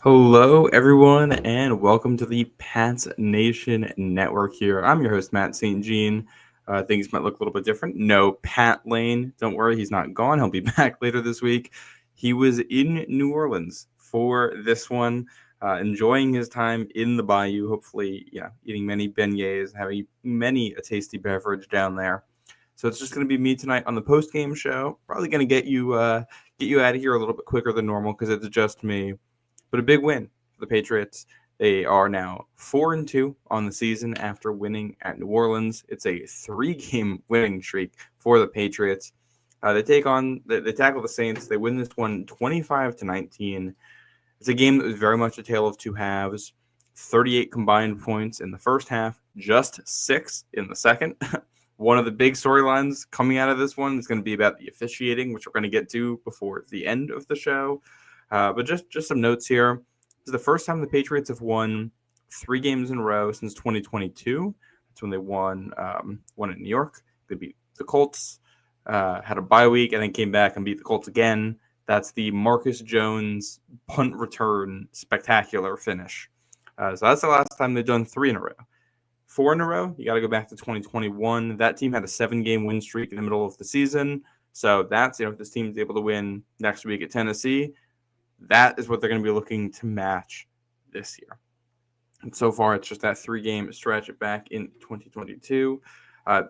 Hello, everyone, and welcome to the Pats Nation Network here. I'm your host, Matt St. Jean. Things might look a little bit different. No, Pat Lane. Don't worry, he's not gone. He'll be back later this week. He was in New Orleans for this one, enjoying his time in the bayou, hopefully, eating many beignets, having many a tasty beverage down there. So it's just going to be me tonight on the post-game show. Probably going to get you out of here a little bit quicker than normal because it's just me. But a big win for the Patriots. They are now 4-2 on the season after winning at New Orleans. It's a 3-game winning streak for the Patriots. They tackle the Saints. They win this one 25-19. It's a game that was very much a tale of two halves. 38 combined points in the first half, just 6 in the second. One of the big storylines coming out of this one is going to be about the officiating, which we're going to get to before the end of the show. But just some notes here. This is the first time the Patriots have won 3 games in a row since 2022. That's when they won in New York. They beat the Colts, had a bye week, and then came back and beat the Colts again. That's the Marcus Jones punt return spectacular finish. So that's the last time they've done 3 in a row. 4 in a row, you got to go back to 2021. That team had a 7-game win streak in the middle of the season. So that's, if this team's able to win next week at Tennessee, that is what they're going to be looking to match this year. And so far, it's just that 3-game stretch back in 2022.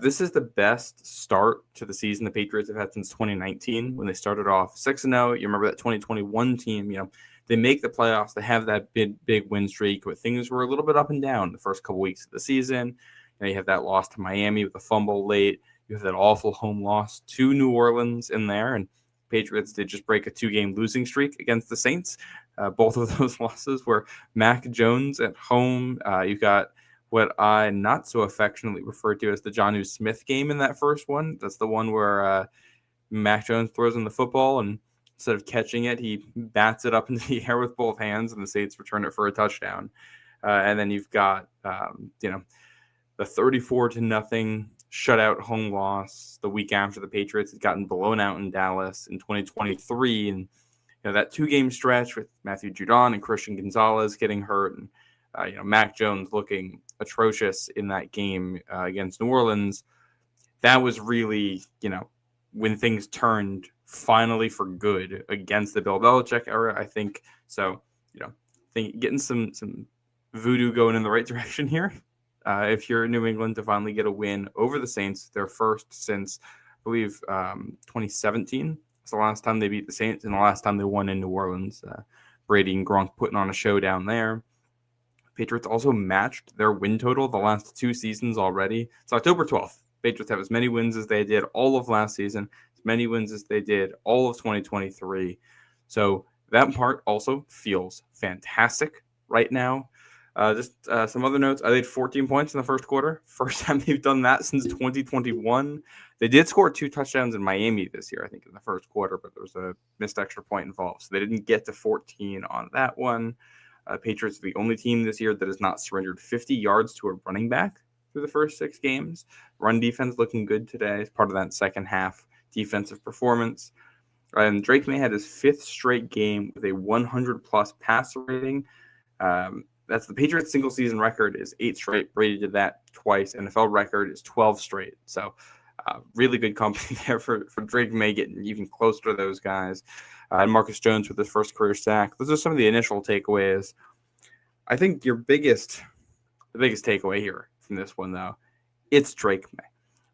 This is the best start to the season the Patriots have had since 2019 when they started off 6-0. You remember that 2021 team, they make the playoffs. They have that big win streak, but things were a little bit up and down the first couple weeks of the season. You have that loss to Miami with a fumble late. You have that awful home loss to New Orleans in there, and Patriots did just break a 2-game losing streak against the Saints. Both of those losses were Mac Jones at home. You've got what I not so affectionately refer to as the Jonnu Smith game in that first one. That's the one where Mac Jones throws in the football, and instead of catching it, he bats it up into the air with both hands, and the Saints return it for a touchdown. And then you've got, the 34-0 shutout home loss the week after the Patriots had gotten blown out in Dallas in 2023. And that 2-game stretch with Matthew Judon and Christian Gonzalez getting hurt, and Mac Jones looking atrocious in that game against New Orleans. That was really, when things turned finally for good against the Bill Belichick era, I think. So, getting some voodoo going in the right direction here. If you're in New England to finally get a win over the Saints, their first since, I believe, 2017. It's the last time they beat the Saints and the last time they won in New Orleans. Brady and Gronk putting on a show down there. Patriots also matched their win total the last 2 seasons already. It's October 12th. Patriots have as many wins as they did all of last season, as many wins as they did all of 2023. So that part also feels fantastic right now. Some other notes. I did 14 points in the first quarter. First time they've done that since 2021. They did score 2 touchdowns in Miami this year, I think, in the first quarter, but there was a missed extra point involved. So they didn't get to 14 on that one. Patriots are the only team this year that has not surrendered 50 yards to a running back through the first 6 games. Run defense looking good today as part of that second half defensive performance. And Drake May had his 5th straight game with a 100-plus passer rating. That's the Patriots' single-season record is 8 straight. Brady did that twice. NFL record is 12 straight. So really good company there for Drake May getting even closer to those guys. And Marcus Jones with his first career sack. Those are some of the initial takeaways. I think the biggest takeaway here from this one, though, it's Drake May.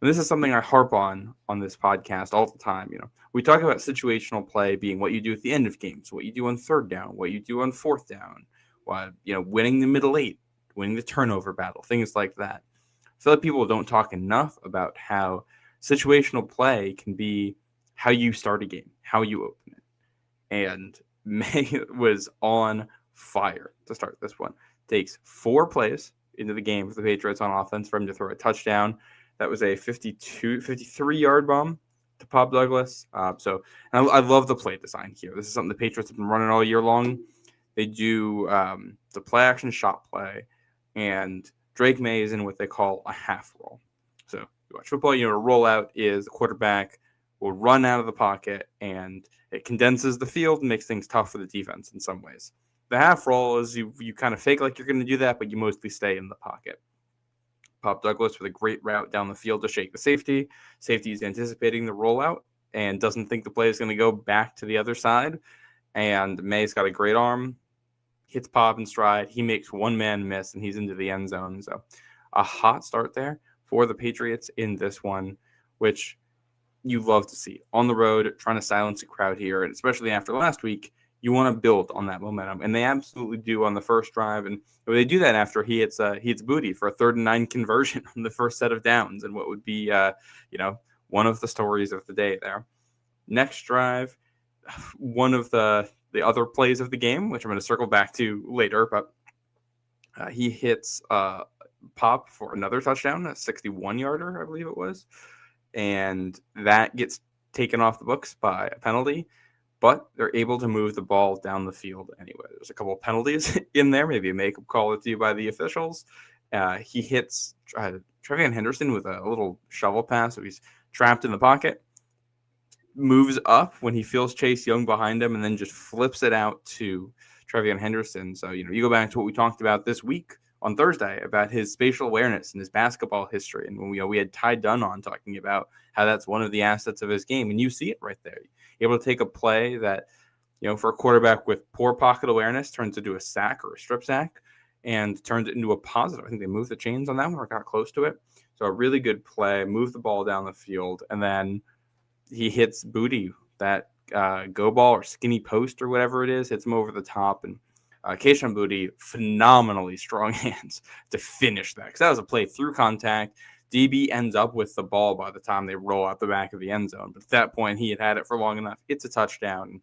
And this is something I harp on this podcast all the time. We talk about situational play being what you do at the end of games, what you do on 3rd down, what you do on 4th down. Winning the middle 8, winning the turnover battle, things like that. I feel like people don't talk enough about how situational play can be how you start a game, how you open it. And May was on fire to start this one. Takes 4 plays into the game for the Patriots on offense for him to throw a touchdown. That was a 53-yard bomb to Pop Douglas. I love the play design here. This is something the Patriots have been running all year long. They do the play-action shot play, and Drake May is in what they call a half roll. So you watch football, a rollout is the quarterback will run out of the pocket, and it condenses the field and makes things tough for the defense in some ways. the half roll is you kind of fake like you're going to do that, but you mostly stay in the pocket. Pop Douglas with a great route down the field to shake the safety. Safety is anticipating the rollout and doesn't think the play is going to go back to the other side. And May's got a great arm, hits Pop in stride. He makes one man miss, and he's into the end zone. So a hot start there for the Patriots in this one, which you love to see. On the road, trying to silence a crowd here, and especially after last week, you want to build on that momentum, and they absolutely do on the first drive. And they do that after he hits Booty for a 3rd and 9 conversion on the first set of downs, and what would be one of the stories of the day there. Next drive, one of the other plays of the game, which I'm going to circle back to later, but he hits Pop for another touchdown, a 61-yarder, I believe it was, and that gets taken off the books by a penalty. But they're able to move the ball down the field anyway. There's a couple of penalties in there, maybe a makeup call to you by the officials. He hits Trevion Henderson with a little shovel pass, so he's trapped in the pocket, moves up when he feels Chase Young behind him, and then just flips it out to Trevion Henderson. So, you go back to what we talked about this week on Thursday about his spatial awareness and his basketball history. And when we had Ty Dunn on talking about how that's one of the assets of his game, and you see it right there. Able to take a play that, for a quarterback with poor pocket awareness turns into a sack or a strip sack and turns it into a positive. I think they moved the chains on that one or got close to it. So a really good play, move the ball down the field, and then he hits Booty, that go ball or skinny post or whatever it is, hits him over the top. And Kayshon Booty, phenomenally strong hands to finish that, because that was a play through contact. DB ends up with the ball by the time they roll out the back of the end zone. But at that point, he had it for long enough. It's a touchdown.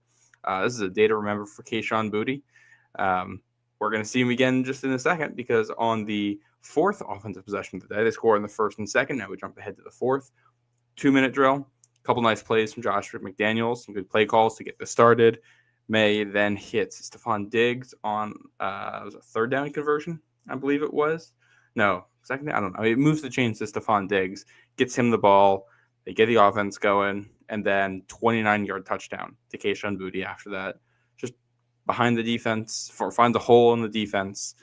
This is a day to remember for Kayshon Booty. We're going to see him again just in a second, because on the 4th offensive possession of the day, they score in the 1st and 2nd. Now we jump ahead to the 4th. 2-minute drill. A couple nice plays from Josh McDaniels. Some good play calls to get this started. May then hits Stephon Diggs on was a 3rd down conversion, I believe it was. No, second, I don't know. It moves the chains to Stephon Diggs, gets him the ball. They get the offense going, and then 29-yard touchdown to Kayshon Booty after that. Just behind the defense, finds a hole in the defense,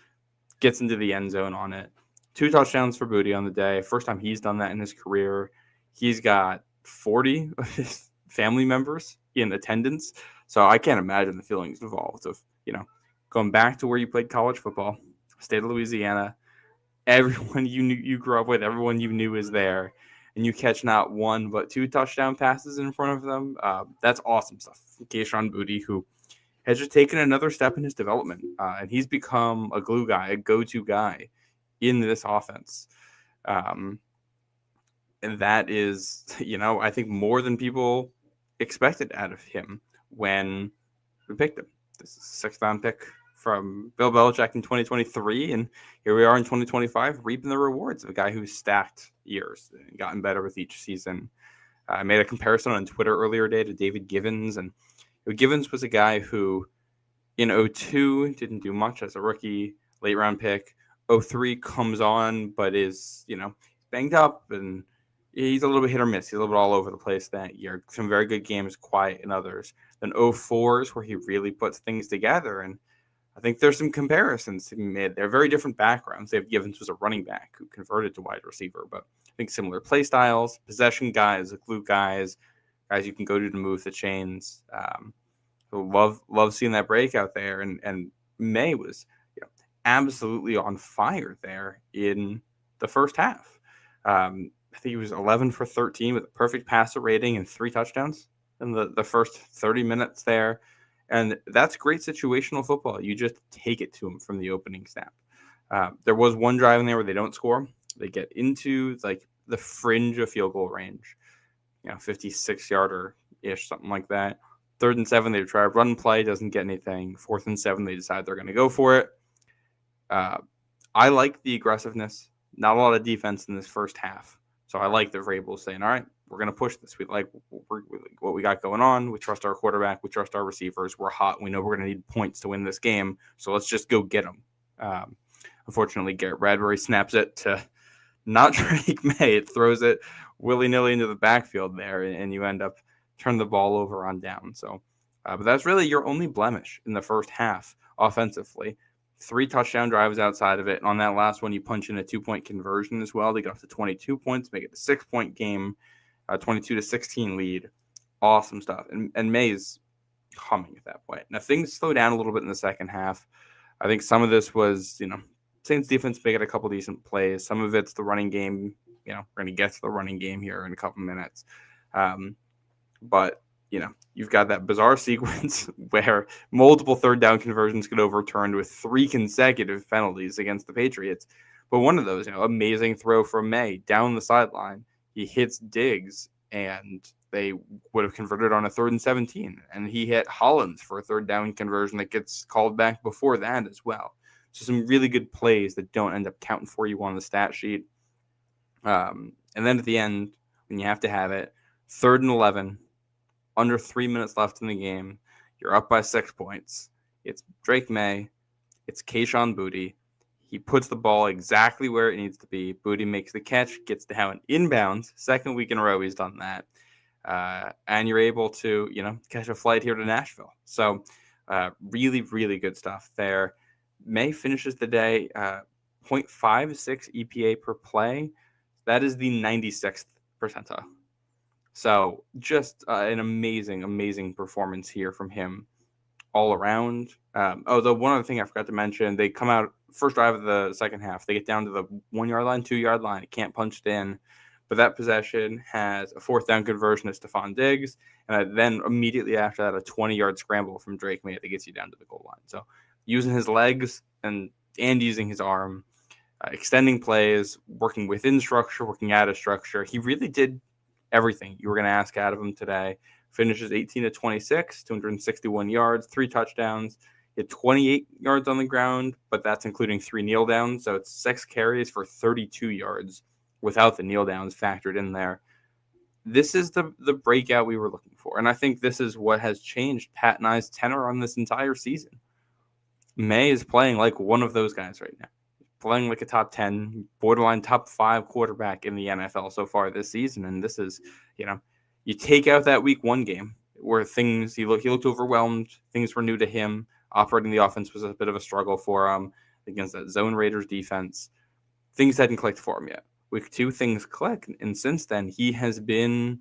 gets into the end zone on it. 2 touchdowns for Booty on the day. First time he's done that in his career. He's got 40 of his family members in attendance. So I can't imagine the feelings involved of, going back to where you played college football, state of Louisiana. Everyone you grew up with, everyone you knew is there, and you catch not 1 but 2 touchdown passes in front of them. That's awesome stuff. Kayshon Booty, who has just taken another step in his development, and he's become a glue guy, a go-to guy in this offense. And that is, I think more than people expected out of him when we picked him. This is a 6th-round pick from Bill Belichick in 2023, and here we are in 2025 reaping the rewards of a guy who's stacked years and gotten better with each season. I made a comparison on Twitter earlier today to David Givens, and Givens was a guy who in 2002 didn't do much as a rookie, late round pick. 2003 comes on, but is, banged up, and he's a little bit hit or miss. He's a little bit all over the place that year. Some very good games, quiet in others. Then 2004 is where he really puts things together, and I think there's some comparisons to be made. They're very different backgrounds. They have Givens was a running back who converted to wide receiver, but I think similar play styles, possession guys, glue guys you can go to move the chains. So love seeing that breakout there, and May was absolutely on fire there in the first half. I think he was 11 for 13 with a perfect passer rating and 3 touchdowns in the first 30 minutes there. And that's great situational football. You just take it to them from the opening snap. There was one drive in there where they don't score. They get into the fringe of field goal range, 56-yarder-ish, something like that. 3rd and 7, they try a run play, doesn't get anything. 4th and 7, they decide they're going to go for it. I like the aggressiveness. Not a lot of defense in this first half. So I like that we're able to say, all right, we're going to push this. We like what we got going on. We trust our quarterback. We trust our receivers. We're hot. We know we're going to need points to win this game. So let's just go get them. Unfortunately, Garrett Bradbury snaps it to not Drake May. It throws it willy-nilly into the backfield there, and you end up turning the ball over on down. So But that's really your only blemish in the first half offensively. 3 touchdown drives outside of it. And on that last one, you punch in a 2-point conversion as well. They get up to 22 points, make it a 6-point game, 22-16 lead. Awesome stuff. And May's humming at that point. Now, things slow down a little bit in the second half. I think some of this was, Saints defense making a couple decent plays. Some of it's the running game. We're going to get to the running game here in a couple minutes. But you've got that bizarre sequence where multiple third down conversions get overturned with 3 consecutive penalties against the Patriots. But one of those, amazing throw from May down the sideline. He hits Diggs, and they would have converted on a 3rd and 17. And he hit Hollins for a third down conversion that gets called back before that as well. So some really good plays that don't end up counting for you on the stat sheet. And then at the end, when you have to have it, 3rd and 11, under 3 minutes left in the game, you're up by 6 points. It's Drake May. It's Kayshon Boutte. He puts the ball exactly where it needs to be. Boutte makes the catch, gets down inbounds. 2nd week in a row he's done that. And you're able to, catch a flight here to Nashville. So really, really good stuff there. May finishes the day 0.56 EPA per play. That is the 96th percentile. So just an amazing, amazing performance here from him all around. Though one other thing I forgot to mention, they come out first drive of the second half. They get down to the 1 yard line, 2 yard line. It can't punch it in. But that possession has a 4th down conversion to Stephon Diggs. And then immediately after that, a 20-yard scramble from Drake May that gets you down to the goal line. So using his legs and using his arm, extending plays, working within structure, working out of structure. He really did everything you were going to ask out of him today. Finishes 18-26, 261 yards, 3 touchdowns. He had 28 yards on the ground, but that's including 3 kneel downs. So it's 6 carries for 32 yards without the kneel downs factored in there. This is the breakout we were looking for. And I think this is what has changed Pat and I's tenor on this entire season. May is playing like one of those guys right now. Playing like a top 10, borderline top 5 quarterback in the NFL so far this season. And this is, you take out that week 1 game where he looked overwhelmed. Things were new to him. Operating the offense was a bit of a struggle for him against that zone Raiders defense. Things hadn't clicked for him yet. Week 2, things click. And since then, he has been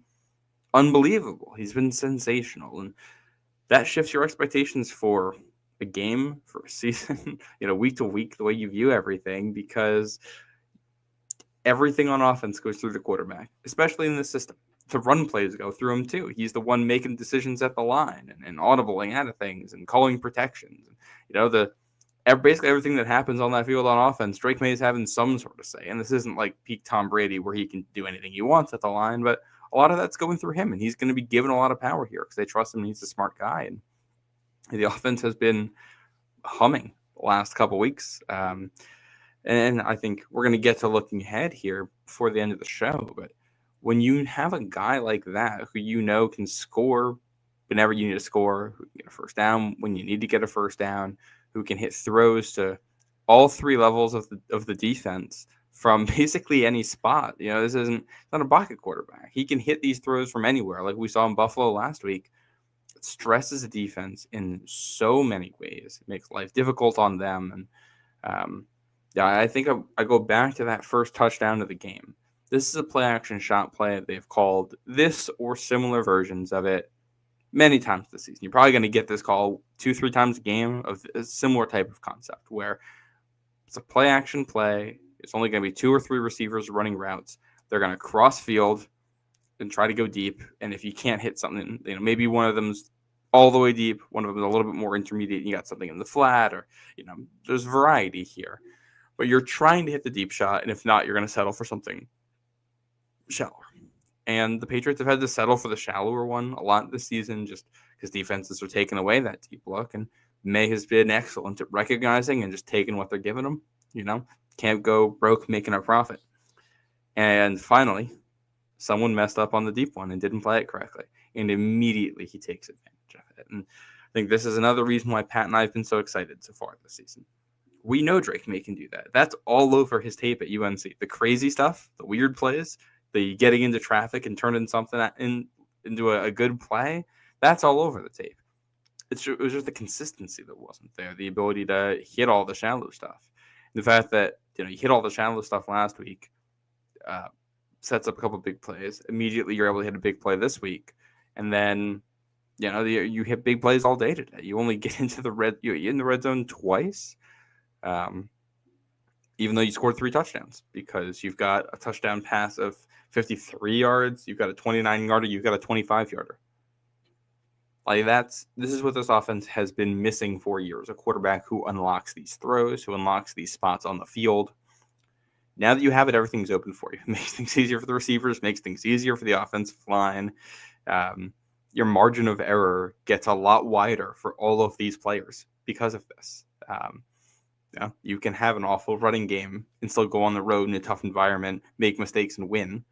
unbelievable. He's been sensational. And that shifts your expectations for a game, for a season, week to week, the way you view everything, because everything on offense goes through the quarterback, especially in this system. The run plays go through him too. He's the one making decisions at the line and audibling out of things and calling protections. Basically everything that happens on that field on offense, Drake May is having some sort of say. And this isn't like peak Tom Brady where he can do anything he wants at the line, but a lot of that's going through him, and he's going to be given a lot of power here because they trust him. He's a smart guy, and the offense has been humming the last couple weeks. And I think we're going to get to looking ahead here before the end of the show. But when you have a guy like that who can score whenever you need to score, who can get a first down when you need to get a first down, who can hit throws to all 3 levels of the defense from basically any spot. This isn't not a pocket quarterback. He can hit these throws from anywhere, like we saw in Buffalo last week. It stresses the defense in so many ways. It makes life difficult on them. And I think I go back to that first touchdown of the game. This is a play-action shot play. They've called this or similar versions of it many times this season. You're probably going to get this call 2-3 times a game of a similar type of concept where it's a play-action play. It's only going to be 2 or 3 receivers running routes. They're going to cross field and try to go deep. And if you can't hit something, maybe one of them's all the way deep, one of them is a little bit more intermediate, and you got something in the flat, or, there's variety here. But you're trying to hit the deep shot, and if not, you're going to settle for something shallower. And the Patriots have had to settle for the shallower one a lot this season just because defenses are taking away that deep look. And May has been excellent at recognizing and just taking what they're giving him. Can't go broke making a profit. And finally, someone messed up on the deep one and didn't play it correctly. And immediately he takes advantage of it. And I think this is another reason why Pat and I have been so excited so far this season. We know Drake May can do that. That's all over his tape at UNC. The crazy stuff, the weird plays, the getting into traffic and turning something into a good play, that's all over the tape. it was just the consistency that wasn't there, the ability to hit all the shallow stuff. The fact that you hit all the shallow stuff last week sets up a couple big plays. Immediately, you're able to hit a big play this week, and then you hit big plays all day today. You only get into the you're in the red zone twice, even though you scored 3 touchdowns, because you've got a touchdown pass of 53 yards, you've got a 29-yarder, you've got a 25-yarder. Like this is what this offense has been missing for years: a quarterback who unlocks these throws, who unlocks these spots on the field. Now that you have it, everything's open for you. It makes things easier for the receivers, makes things easier for the offensive line. Your margin of error gets a lot wider for all of these players because of this. You can have an awful running game and still go on the road in a tough environment, make mistakes and win,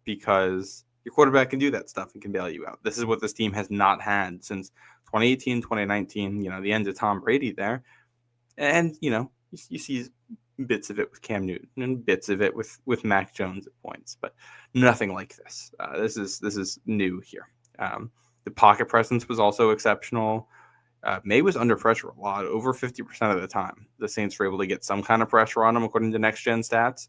because your quarterback can do that stuff and can bail you out. This is what this team has not had since 2018, 2019, the end of Tom Brady there. And, you see bits of it with Cam Newton and bits of it with Mac Jones at points, but nothing like this. This is new here. The pocket presence was also exceptional. May was under pressure a lot, over 50% of the time. The Saints were able to get some kind of pressure on him, according to Next Gen Stats.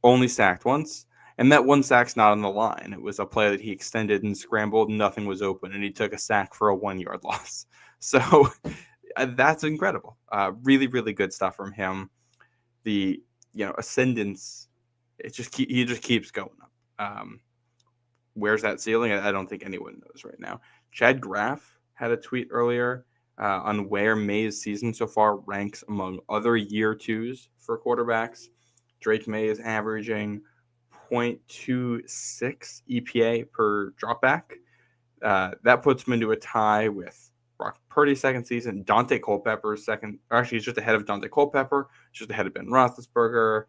Only sacked once. And that one sack's not on the line. It was a play that he extended and scrambled, and nothing was open, and he took a sack for a 1-yard loss. So that's incredible. Really, really good stuff from him. The ascendance, he just keeps going up. Where's that ceiling? I don't think anyone knows right now. Chad Graff had a tweet earlier on where May's season so far ranks among other year twos for quarterbacks. Drake May is averaging 0.26 EPA per dropback. That puts him into a tie with Brock Purdy's second season, Dante Culpepper's second. Actually, he's just ahead of Dante Culpepper, just ahead of Ben Roethlisberger,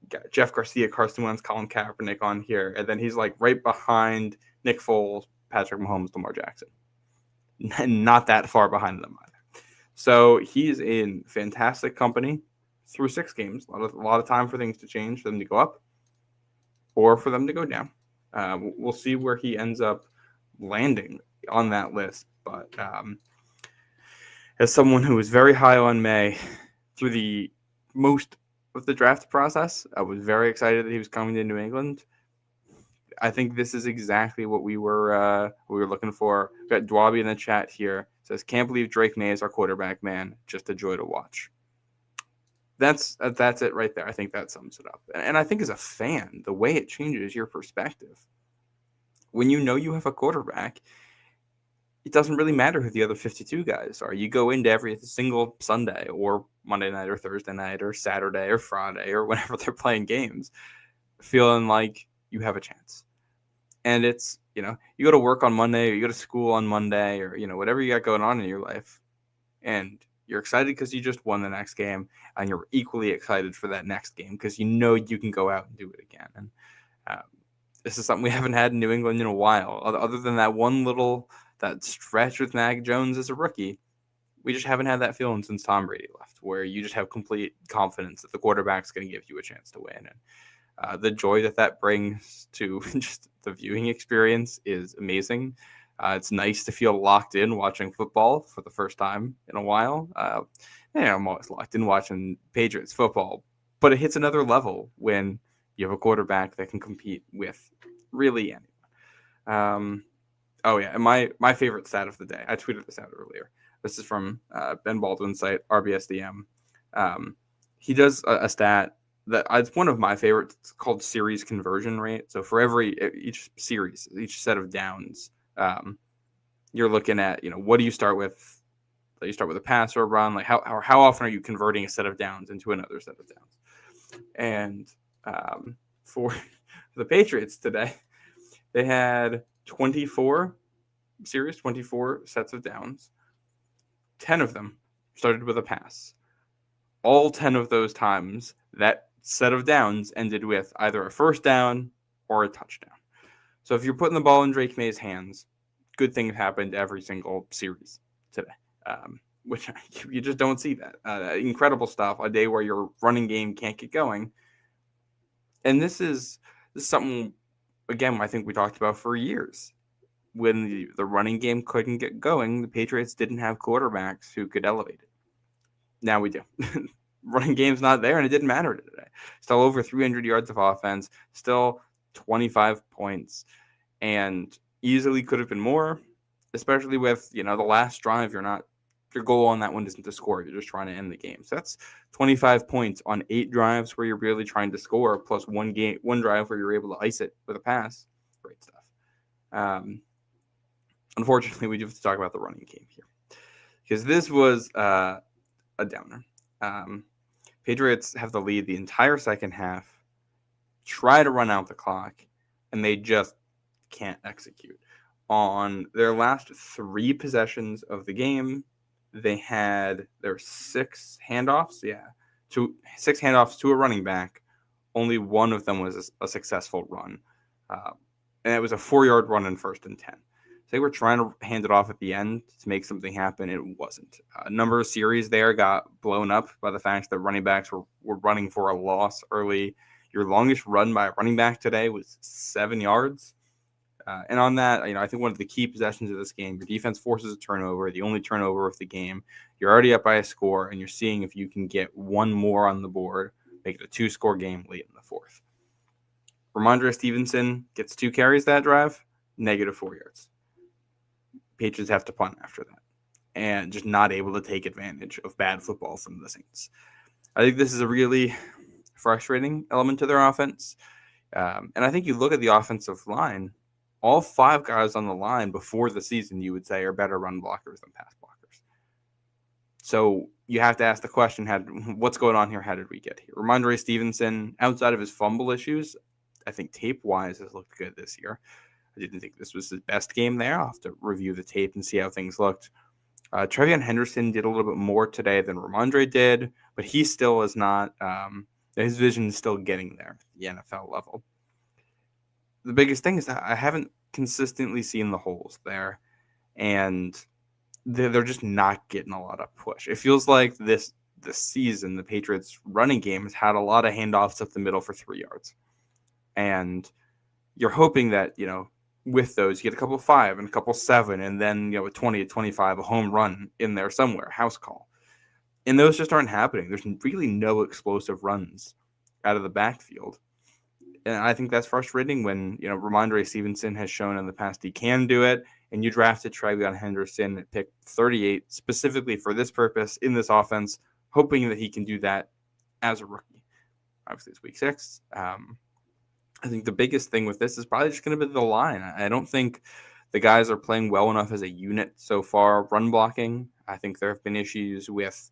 got Jeff Garcia, Carson Wentz, Colin Kaepernick on here, and then he's like right behind Nick Foles, Patrick Mahomes, Lamar Jackson. Not that far behind them either. So he's in fantastic company through 6 games. A lot of time for things to change, for them to go up or for them to go down. We'll see where he ends up landing on that list. But as someone who was very high on May through the most of the draft process, I was very excited that he was coming to New England. I think this is exactly what we were looking for. We've got Dwabi in the chat here. Says, can't believe Drake May is our quarterback, man. Just a joy to watch. That's it right there. I think that sums it up. And I think as a fan, the way it changes your perspective. When you know you have a quarterback, it doesn't really matter who the other 52 guys are. You go into every single Sunday or Monday night or Thursday night or Saturday or Friday or whenever they're playing games, feeling like you have a chance. And it's, you go to work on Monday or you go to school on Monday or, whatever you got going on in your life. And you're excited because you just won the next game, and you're equally excited for that next game because you can go out and do it again. And this is something we haven't had in New England in a while. Other than that stretch with Mac Jones as a rookie, we just haven't had that feeling since Tom Brady left, where you just have complete confidence that the quarterback's going to give you a chance to win. And the joy that brings to just the viewing experience is amazing. It's nice to feel locked in watching football for the first time in a while. I'm always locked in watching Patriots football, but it hits another level when you have a quarterback that can compete with really anyone. And my favorite stat of the day, I tweeted this out earlier. This is from Ben Baldwin's site, RBSDM. He does a stat that it's one of my favorites. It's called series conversion rate. So for each series, each set of downs, you're looking at, what do you start with? You start with a pass or a run. Like how often are you converting a set of downs into another set of downs? And for the Patriots today, they had 24 sets of downs. 10 of them started with a pass. All 10 of those times, that set of downs ended with either a first down or a touchdown. So if you're putting the ball in Drake May's hands, good things happened every single series today, which you just don't see that. Incredible stuff, a day where your running game can't get going. And this is something, again, I think we talked about for years. when the running game couldn't get going, the Patriots didn't have quarterbacks who could elevate it. Now we do. Running game's not there, and it didn't matter today. Still over 300 yards of offense, still 25 points, and easily could have been more, especially with, the last drive. Your goal on that one isn't to score. You're just trying to end the game. So that's 25 points on 8 drives where you're really trying to score, plus one drive where you're able to ice it with a pass. Great stuff. Unfortunately, we do have to talk about the running game here, because this was a downer. Patriots have the lead the entire second half, try to run out the clock, and they just can't execute. On their last 3 possessions of the game, they had their 6 handoffs. 6 handoffs to a running back. Only one of them was a successful run. And it was a 4-yard run in 1st and 10. So they were trying to hand it off at the end to make something happen. It wasn't. A number of series there got blown up by the fact that running backs were running for a loss early. Your longest run by a running back today was 7 yards. And on that, I think one of the key possessions of this game, your defense forces a turnover, the only turnover of the game. You're already up by a score, and you're seeing if you can get one more on the board, make it a 2-score game late in the 4th. Ramondre Stevenson gets 2 carries that drive, -4 yards. Patriots have to punt after that, and just not able to take advantage of bad football from the Saints. I think this is a really frustrating element to their offense. And I think you look at the offensive line, all 5 guys on the line before the season, you would say, are better run blockers than pass blockers. So you have to ask the question, what's going on here? How did we get here? Ramondre Stevenson, outside of his fumble issues, I think tape-wise has looked good this year. I didn't think this was his best game there. I'll have to review the tape and see how things looked. Trevion Henderson did a little bit more today than Ramondre did, but he still is not his vision is still getting there at the NFL level. The biggest thing is that I haven't consistently seen the holes there, and they're just not getting a lot of push. It feels like this season, the Patriots running game has had a lot of handoffs up the middle for 3 yards. And you're hoping that, with those, you get a couple 5 and a couple 7, and then, a 20 to 25, a home run in there somewhere, house call. And those just aren't happening. There's really no explosive runs out of the backfield. And I think that's frustrating when, Ramondre Stevenson has shown in the past he can do it, and you drafted Trevion Henderson at pick 38 specifically for this purpose in this offense, hoping that he can do that as a rookie. Obviously, it's week 6. I think the biggest thing with this is probably just going to be the line. I don't think the guys are playing well enough as a unit so far. Run blocking, I think there have been issues with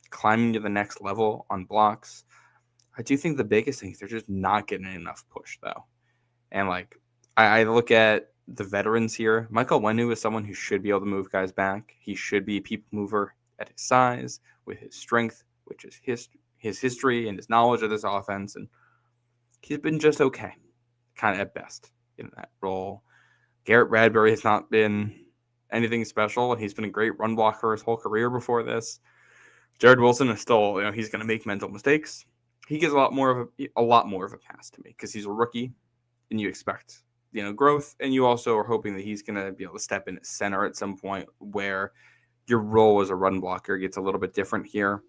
climbing to the next level on blocks. I do think the biggest thing is they're just not getting enough push, though. And, I look at the veterans here. Michael Wenu is someone who should be able to move guys back. He should be a people mover at his size, with his strength, which is his history and his knowledge of this offense. And he's been just okay, kind of at best, in that role. Garrett Bradbury has not been anything special, and he's been a great run blocker his whole career before this. Jared Wilson is still, he's going to make mental mistakes. He gets a lot more of a pass to me because he's a rookie, and you expect, growth, and you also are hoping that he's going to be able to step in at center at some point where your role as a run blocker gets a little bit different here.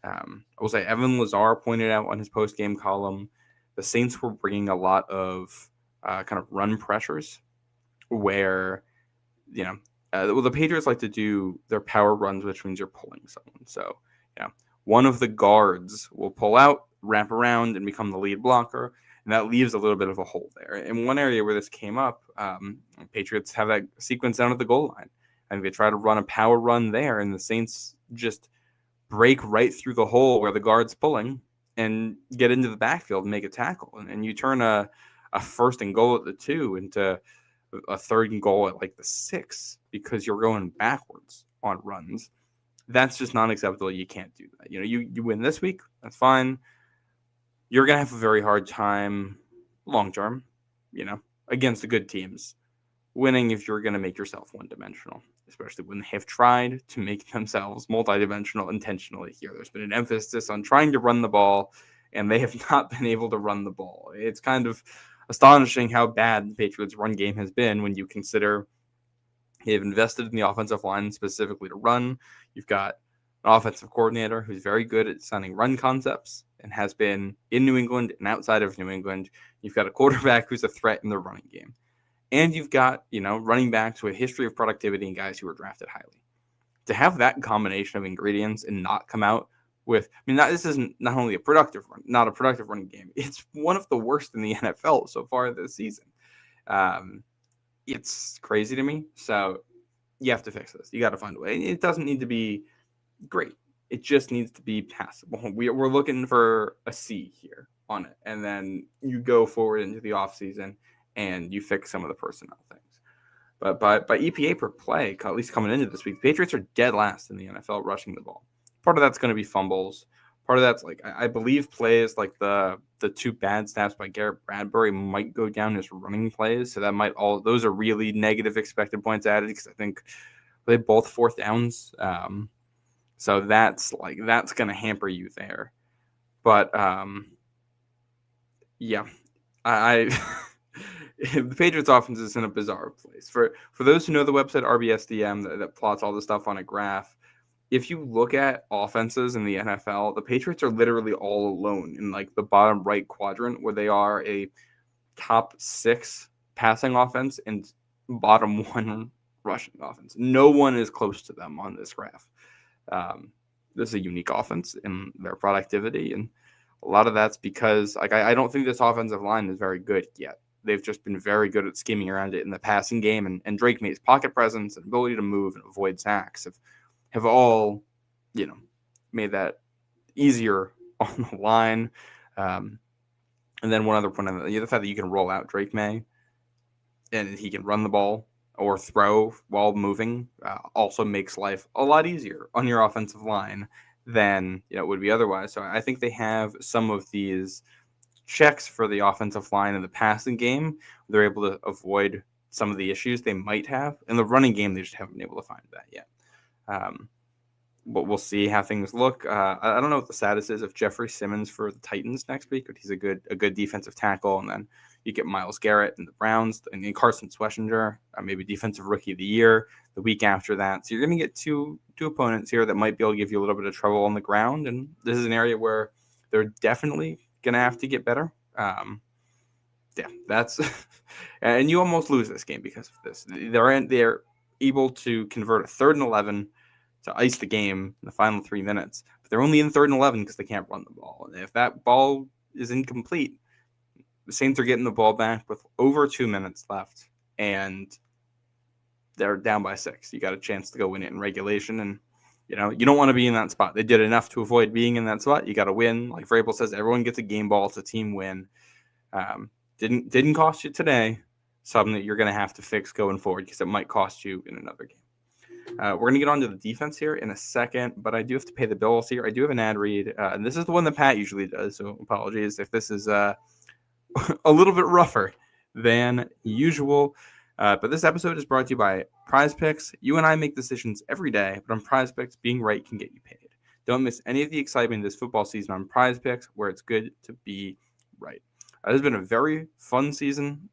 I will say Evan Lazar pointed out on his post-game column, the Saints were bringing a lot of kind of run pressures where, the Patriots like to do their power runs, which means you're pulling someone. So, one of the guards will pull out, wrap around, and become the lead blocker, and that leaves a little bit of a hole there. In one area where this came up, Patriots have that sequence down at the goal line, and they try to run a power run there, and the Saints just break right through the hole where the guard's pulling and get into the backfield and make a tackle. And you turn a 1st and goal at the 2 into a 3rd and goal at the 6 because you're going backwards on runs. That's just not acceptable. You can't do that. You win this week, that's fine. You're going to have a very hard time long term, against the good teams, winning if you're going to make yourself one-dimensional, especially when they have tried to make themselves multidimensional intentionally here. There's been an emphasis on trying to run the ball, and they have not been able to run the ball. It's kind of astonishing how bad the Patriots' run game has been when you consider they've invested in the offensive line specifically to run. You've got an offensive coordinator who's very good at signing run concepts and has been in New England and outside of New England. You've got a quarterback who's a threat in the running game. And you've got, running backs with a history of productivity and guys who were drafted highly. To have that combination of ingredients and not come out with, this isn't not only not a productive running game. It's one of the worst in the NFL so far this season. It's crazy to me. So you have to fix this. You got to find a way. It doesn't need to be great. It just needs to be passable. We're looking for a C here on it. And then you go forward into the offseason and you fix some of the personnel things. But by EPA per play, at least coming into this week, the Patriots are dead last in the NFL rushing the ball. Part of that's going to be fumbles. Part of that's I believe plays like the two bad snaps by Garrett Bradbury might go down as running plays. So that those are really negative expected points added because I think they both fourth downs. So that's going to hamper you there. But yeah, the Patriots offense is in a bizarre place. For those who know the website RBSDM that plots all the stuff on a graph, if you look at offenses in the NFL, the Patriots are literally all alone in the bottom right quadrant where they are a top 6 passing offense and bottom 1 rushing offense. No one is close to them on this graph. This is a unique offense in their productivity, and a lot of that's because I don't think this offensive line is very good yet. They've just been very good at scheming around it in the passing game, and Drake May's pocket presence and ability to move and avoid sacks have all, made that easier on the line. And then one other point on the fact that you can roll out Drake May and he can run the ball or throw while moving also makes life a lot easier on your offensive line than it would be otherwise. So I think they have some of these checks for the offensive line in the passing game. They're able to avoid some of the issues they might have. In the running game, they just haven't been able to find that yet. But we'll see how things look. I don't know what the status is of Jeffrey Simmons for the Titans next week, but he's a good defensive tackle. And then you get Myles Garrett and the Browns, and then Carson Schwarzenegger, maybe defensive rookie of the year the week after that. So you're going to get two opponents here that might be able to give you a little bit of trouble on the ground. And this is an area where they're definitely going to have to get better. That's and you almost lose this game because of this. They're able to convert a 3rd and 11 to ice the game in the final 3 minutes, but they're only in 3rd and 11 because they can't run the ball. And if that ball is incomplete, the Saints are getting the ball back with over 2 minutes left, and they're down by 6. You got a chance to go win it in regulation, and you don't want to be in that spot. They did enough to avoid being in that spot. You got to win. Like Vrabel says, everyone gets a game ball. It's a team win. Didn't cost you today. Something that you're going to have to fix going forward because it might cost you in another game. We're going to get on to the defense here in a second, but I do have to pay the bills here. I do have an ad read, and this is the one that Pat usually does, so apologies if this is a little bit rougher than usual. But this episode is brought to you by Prize Picks. You and I make decisions every day, but on Prize Picks, being right can get you paid. Don't miss any of the excitement this football season on Prize Picks, where it's good to be right. It has been a very fun season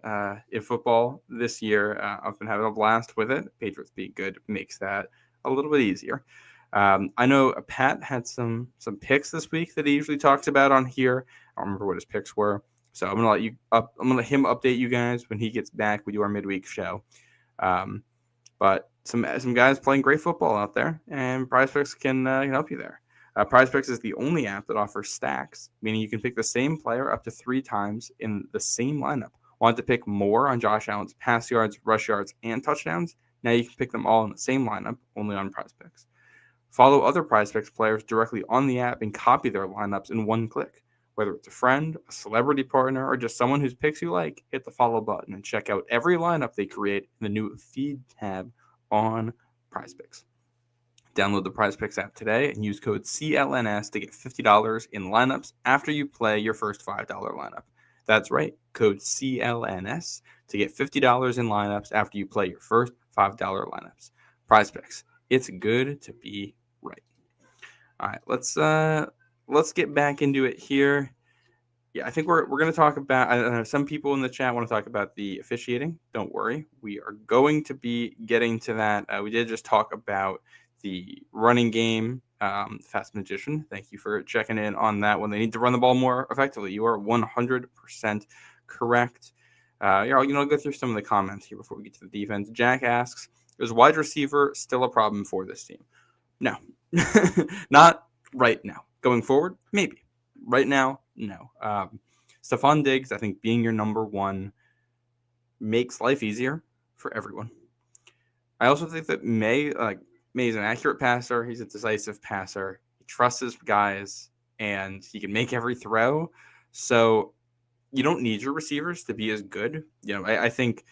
in football this year. I've been having a blast with it. Patriots being good makes that a little bit easier. I know Pat had some picks this week that he usually talks about on here. I don't remember what his picks were, so I'm gonna let him update you guys when he gets back. We do our midweek show. But some guys playing great football out there, and Prize Picks can help you there. Prize Picks is the only app that offers stacks, meaning you can pick the same player up to 3 times in the same lineup. Want to pick more on Josh Allen's pass yards, rush yards, and touchdowns? Now you can pick them all in the same lineup, only on Prize Picks. Follow other Prize Picks players directly on the app and copy their lineups in one click. Whether it's a friend, a celebrity partner, or just someone whose picks you like, hit the follow button and check out every lineup they create in the new feed tab on Prize Picks. Download the Prize Picks app today and use code CLNS to get $50 in lineups after you play your first $5 lineup. That's right, code CLNS to get $50 in lineups after you play your first $5 lineups. Prize Picks, it's good to be right. All right, let's get back into it here. Yeah, I think we're going to talk about. I know some people in the chat want to talk about the officiating. Don't worry, we are going to be getting to that. We did just talk about the running game. Fast Magician, thank you for checking in on that one. They need to run the ball more effectively. You are 100% correct. I'll go through some of the comments here before we get to the defense. Jack asks, is wide receiver still a problem for this team? No, not right now. Going forward, maybe. Right now, no. Stephon Diggs, I think being your number one makes life easier for everyone. I also think that May is an accurate passer. He's a decisive passer. He trusts his guys, and he can make every throw. So you don't need your receivers to be as good. I think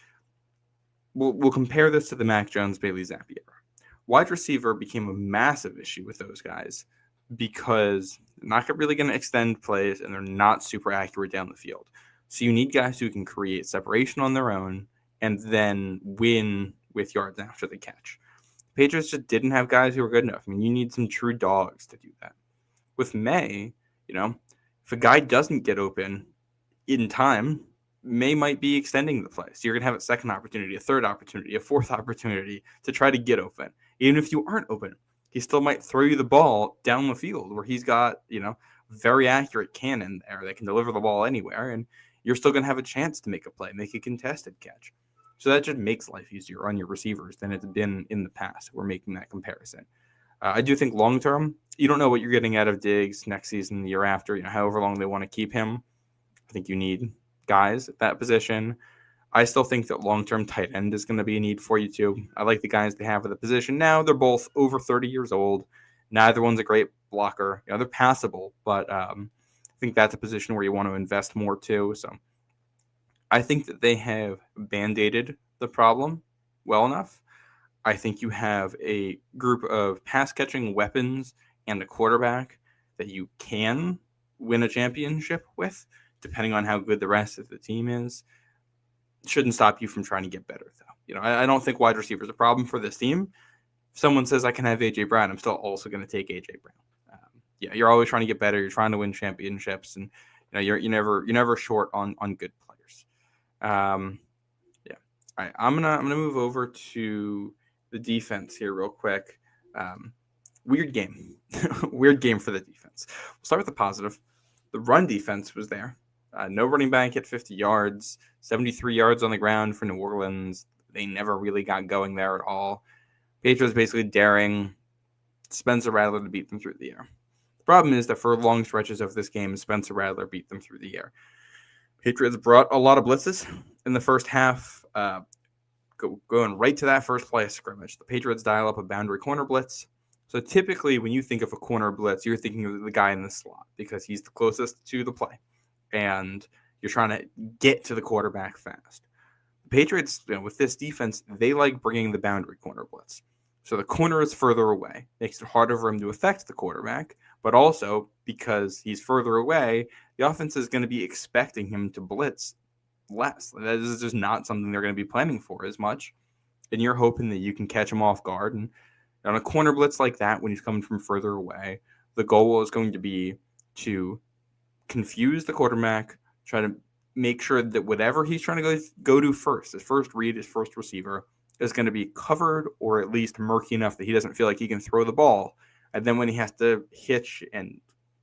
we'll compare this to the Mac Jones, Bailey Zappi era. Wide receiver became a massive issue with those guys because they're not really going to extend plays and they're not super accurate down the field. So you need guys who can create separation on their own and then win with yards after the catch. Patriots just didn't have guys who were good enough. I mean, you need some true dogs to do that. With May, if a guy doesn't get open in time, May might be extending the play. So you're going to have a second opportunity, a third opportunity, a fourth opportunity to try to get open. Even if you aren't open, he still might throw you the ball down the field where he's got, very accurate cannon there that can deliver the ball anywhere. And you're still going to have a chance to make a play, make a contested catch. So that just makes life easier on your receivers than it's been in the past. We're making that comparison. I do think long-term, you don't know what you're getting out of Diggs next season, the year after, however long they want to keep him. I think you need guys at that position. I still think that long-term tight end is going to be a need for you too. I like the guys they have at the position now. They're both over 30 years old. Neither one's a great blocker. They're passable, but I think that's a position where you want to invest more too. So I think that they have band-aided the problem well enough. I think you have a group of pass-catching weapons and a quarterback that you can win a championship with, depending on how good the rest of the team is. Shouldn't stop you from trying to get better, though. I don't think wide receiver is a problem for this team. If someone says I can have A.J. Brown, I'm still also going to take A.J. Brown. You're always trying to get better. You're trying to win championships, and you're never short on good players. All right, I'm gonna move over to the defense here real quick. Weird game, weird game for the defense. We'll start with the positive. The run defense was there. No running back hit 50 yards, 73 yards on the ground for New Orleans. They never really got going there at all. Patriots basically daring Spencer Rattler to beat them through the air. The problem is that for long stretches of this game, Spencer Rattler beat them through the air. Patriots brought a lot of blitzes in the first half, going right to that first play of scrimmage. The Patriots dial up a boundary corner blitz. So typically when you think of a corner blitz, you're thinking of the guy in the slot because he's the closest to the play. And you're trying to get to the quarterback fast. The Patriots, with this defense, they like bringing the boundary corner blitz. So the corner is further away. Makes it harder for him to affect the quarterback, but also because he's further away, the offense is going to be expecting him to blitz less. That is just not something they're going to be planning for as much. And you're hoping that you can catch him off guard. And on a corner blitz like that, when he's coming from further away, the goal is going to be to confuse the quarterback, try to make sure that whatever he's trying to go to first, his first read, his first receiver, is going to be covered or at least murky enough that he doesn't feel like he can throw the ball. And then when he has to hitch and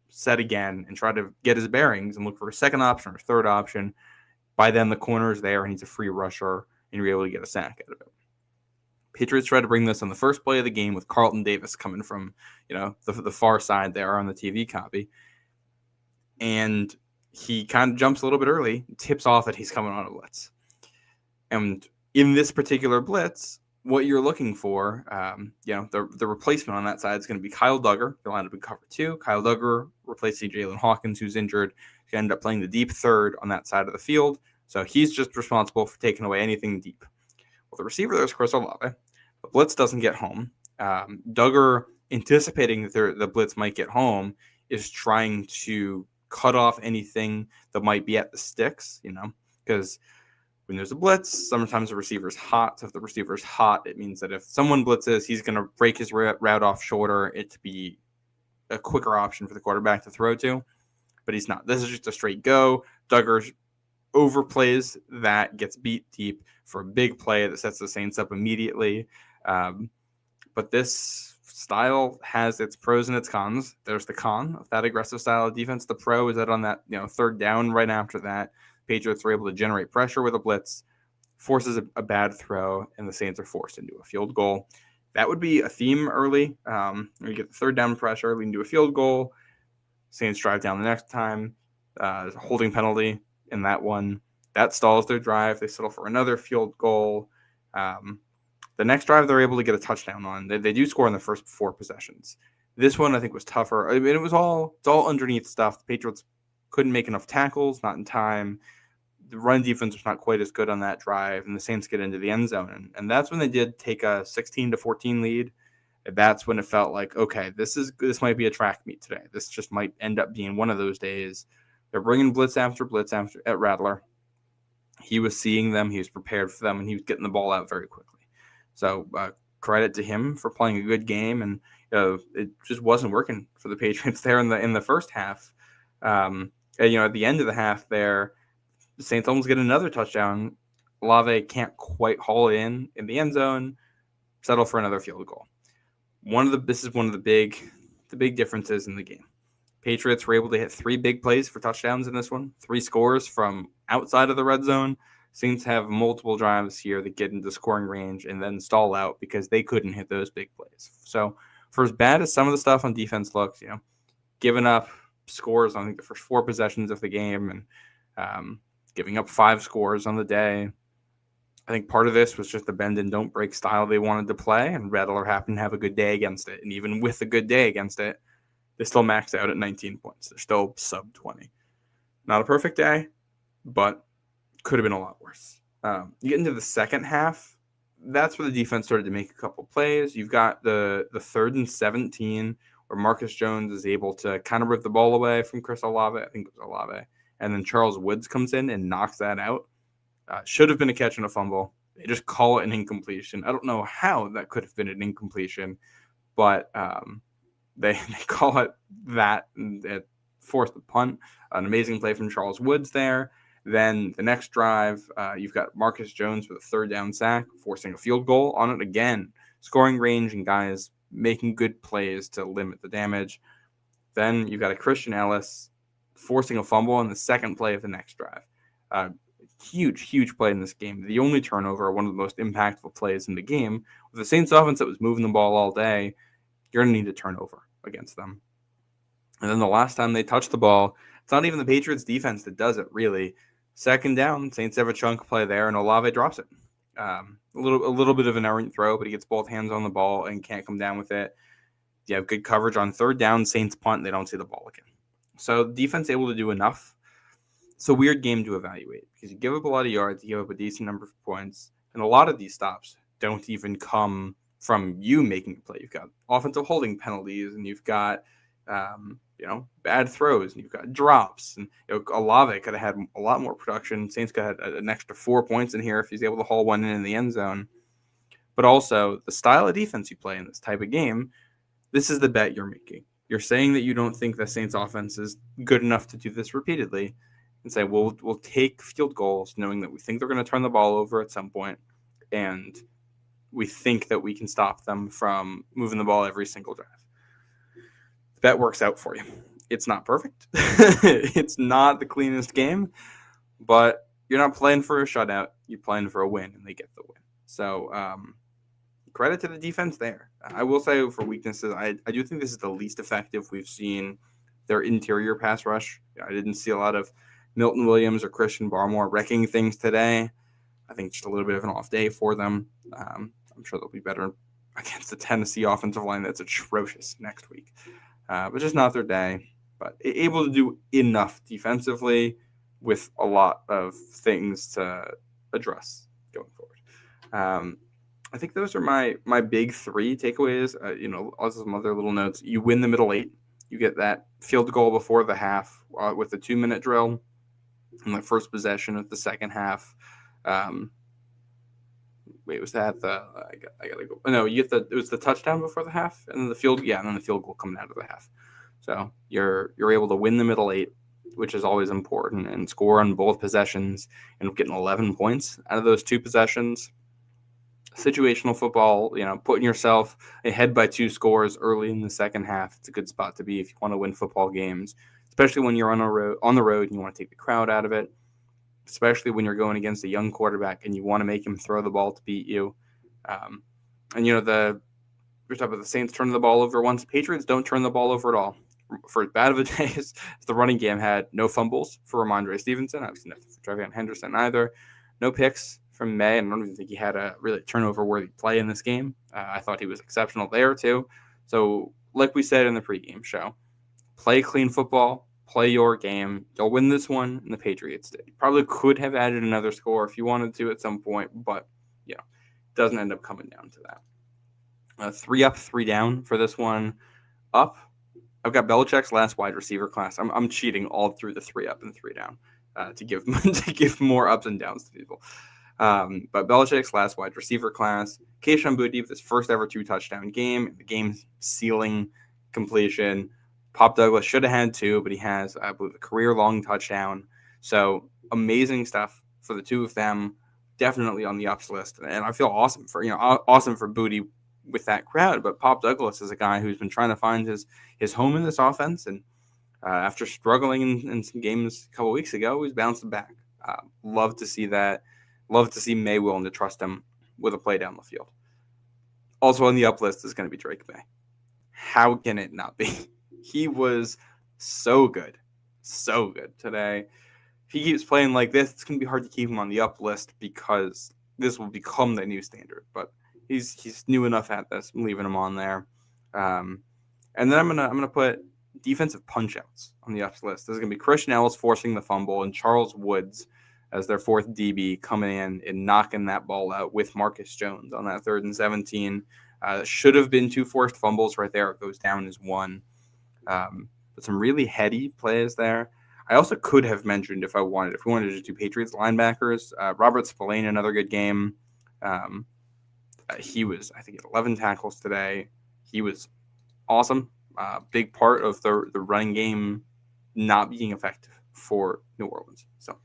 set again and try to get his bearings and look for a second option or third option, by then the corner is there and he's a free rusher and you're able to get a sack out of it. Patriots tried to bring this on the first play of the game with Carlton Davis coming from, the far side there on the TV copy. And he kind of jumps a little bit early, tips off that he's coming on a blitz. And in this particular blitz, what you're looking for, the replacement on that side is going to be Kyle Duggar. He'll end up in cover 2. Kyle Duggar replacing Jalen Hawkins, who's injured. He's going to end up playing the deep third on that side of the field. So he's just responsible for taking away anything deep. Well, the receiver there's Chris Olave. The blitz doesn't get home. Duggar, anticipating that the blitz might get home, is trying to cut off anything that might be at the sticks, because when there's a blitz, sometimes the receiver's hot. So if the receiver's hot, it means that if someone blitzes, he's going to break his route off shorter, it to be a quicker option for the quarterback to throw to. but he's not. This is just a straight go. Duggar overplays that, gets beat deep for a big play that sets the Saints up immediately. But this style has its pros and its cons. There's the con of that aggressive style of defense. The pro is that on that third down right after that, Patriots were able to generate pressure with a blitz, forces a bad throw, and the Saints are forced into a field goal. That would be a theme early. You get the third down pressure, leading to a field goal. Saints drive down the next time. Holding penalty in that one. That stalls their drive. They settle for another field goal. The next drive, they're able to get a touchdown on. They do score in the first 4 possessions. This one, I think, was tougher. I mean, it's all underneath stuff. The Patriots couldn't make enough tackles, not in time. The run defense was not quite as good on that drive, and the Saints get into the end zone. And that's when they did take a 16-14 lead. That's when it felt like, okay, this might be a track meet today. This just might end up being one of those days. They're bringing blitz after blitz at Rattler. He was seeing them. He was prepared for them, and he was getting the ball out very quickly. So credit to him for playing a good game, and it just wasn't working for the Patriots there in the first half. At the end of the half there, the Saints almost get another touchdown. Olave can't quite haul it in the end zone, settle for another field goal. This is one of the big differences in the game. Patriots were able to hit 3 big plays for touchdowns in this one, 3 scores from outside of the red zone. Saints have multiple drives here that get into scoring range and then stall out because they couldn't hit those big plays. So for as bad as some of the stuff on defense looks, giving up scores on I think the first 4 possessions of the game and giving up 5 scores on the day, I think part of this was just the bend and don't break style they wanted to play, and Rattler happened to have a good day against it. And even with a good day against it, they still maxed out at 19 points. They're still sub 20. Not a perfect day, but could have been a lot worse. You get into the second half, that's where the defense started to make a couple plays. You've got the 3rd and 17 where Marcus Jones is able to kind of rip the ball away from Chris Olave. I think it was Olave. And then Charles Woods comes in and knocks that out. Should have been a catch and a fumble. They just call it an incompletion. I don't know how that could have been an incompletion, but they call it that, and it forced the punt. An amazing play from Charles Woods there. Then the next drive, you've got Marcus Jones with a 3rd down sack, forcing a field goal on it again. Scoring range and guys making good plays to limit the damage. Then you've got a Christian Ellis forcing a fumble on the second play of the next drive. Huge play in this game. The only turnover, one of the most impactful plays in the game. With the Saints offense that was moving the ball all day, you're going to need a turnover against them. And then the last time they touch the ball, it's not even the Patriots defense that does it, really. 2nd down, Saints have a chunk play there, and Olave drops it. A little bit of an errant throw, but he gets both hands on the ball and can't come down with it. You have good coverage on 3rd down, Saints punt, they don't see the ball again. So defense able to do enough. It's a weird game to evaluate because you give up a lot of yards, you give up a decent number of points, and a lot of these stops don't even come from you making a play. You've got offensive holding penalties, and you've got bad throws, and you've got drops, and Olave could have had a lot more production. Saints could have had an extra 4 points in here if he's able to haul one in the end zone. But also the style of defense you play in this type of game, this is the bet you're making. You're saying that you don't think the Saints offense is good enough to do this repeatedly, and say, we'll take field goals knowing that we think they're going to turn the ball over at some point, and we think that we can stop them from moving the ball every single drive. The bet works out for you. It's not perfect. It's not the cleanest game, but you're not playing for a shutout. You're playing for a win, and they get the win. So credit to the defense there. I will say for weaknesses, I do think this is the least effective we've seen their interior pass rush. I didn't see a lot of Milton Williams or Christian Barmore wrecking things today. I think just a little bit of an off day for them. I'm sure they'll be better against the Tennessee offensive line that's atrocious next week. But just not their day. But able to do enough defensively with a lot of things to address going forward. I think those are my big 3 takeaways. Also some other little notes. You win the middle 8. You get that field goal before the half with the 2-minute drill in the first possession of the second half. Wait, was that the? I gotta go. No, it was the touchdown before the half, and then the field. Yeah, and then the field goal coming out of the half. So you're able to win the middle 8. which is always important, and score on both possessions, and getting 11 points out of those 2 possessions. Situational football, putting yourself ahead by 2 scores early in the second half, it's a good spot to be if you want to win football games, especially when you're on the road and you want to take the crowd out of it, especially when you're going against a young quarterback and you want to make him throw the ball to beat you. We're talking about the Saints turning the ball over once. Patriots don't turn the ball over at all. For as bad of a day as the running game had, no fumbles for Ramondre Stevenson. Obviously nothing for Trevion Henderson either. No picks from May. I don't even think he had a really turnover-worthy play in this game. I thought he was exceptional there too. So like we said in the pregame show, play clean football, play your game. You'll win this one, and the Patriots did. You probably could have added another score if you wanted to at some point, but it doesn't end up coming down to that. 3 up, 3 down for this one. Up, I've got Belichick's last wide receiver class. I'm cheating all through the 3 up and 3 down to give more ups and downs to people. But Belichick's last wide receiver class, Kayshon Boutte with his first ever 2-touchdown game, the game's sealing completion. Pop Douglas should have had 2, but he has, I believe, a career-long touchdown. So amazing stuff for the 2 of them. Definitely on the ups list, and I feel awesome for Boutte with that crowd. But Pop Douglas is a guy who's been trying to find his home in this offense, and after struggling in some games a couple weeks ago, he's bouncing back. Love to see that. Love to see May willing to trust him with a play down the field. Also on the up list is going to be Drake May. How can it not be? He was so good today. If he keeps playing like this, it's going to be hard to keep him on the up list because this will become the new standard. But he's new enough at this. I'm leaving him on there. And then I'm gonna put defensive punch-outs on the ups list. This is going to be Christian Ellis forcing the fumble and Charles Woods as their 4th DB coming in and knocking that ball out with Marcus Jones on that 3rd and 17. Should have been 2 forced fumbles right there. It goes down as 1. But some really heady plays there. I also could have mentioned if we wanted to do Patriots linebackers. Robert Spillane, another good game. He was, I think, 11 tackles today. He was awesome. Big part of the running game not being effective for New Orleans. So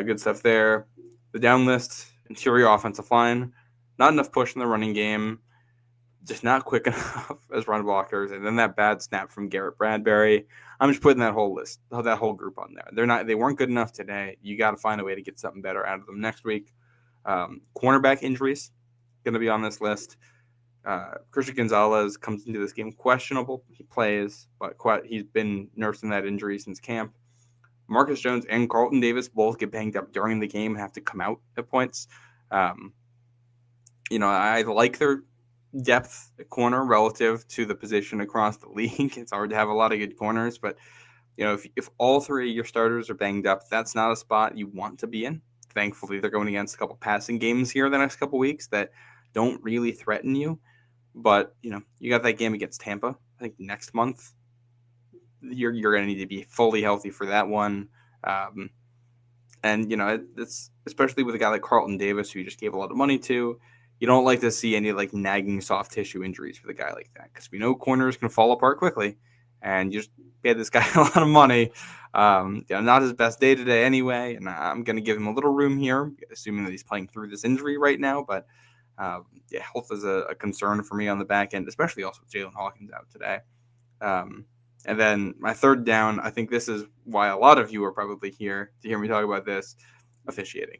good stuff there. The down list, interior offensive line, not enough push in the running game, just not quick enough as run blockers, and then that bad snap from Garrett Bradbury. I'm just putting that whole group on there. They weren't good enough today. You got to find a way to get something better out of them next week. Cornerback injuries going to be on this list. Christian Gonzalez comes into this game questionable. He plays, but he's been nursing that injury since camp. Marcus Jones and Carlton Davis both get banged up during the game and have to come out at points. I like their depth at corner relative to the position across the league. It's hard to have a lot of good corners, but if all 3 of your starters are banged up, that's not a spot you want to be in. Thankfully, they're going against a couple passing games here the next couple weeks that don't really threaten you. But you got that game against Tampa, I think next month. You're going to need to be fully healthy for that one. It's especially with a guy like Carlton Davis, who you just gave a lot of money to. You don't like to see any nagging soft tissue injuries with a guy like that, because we know corners can fall apart quickly, and you just paid this guy a lot of money. Not his best day today anyway, and I'm going to give him a little room here, assuming that he's playing through this injury right now. But health is a concern for me on the back end, especially also with Jalen Hawkins out today. And then my 3rd down, I think this is why a lot of you are probably here to hear me talk about this, officiating.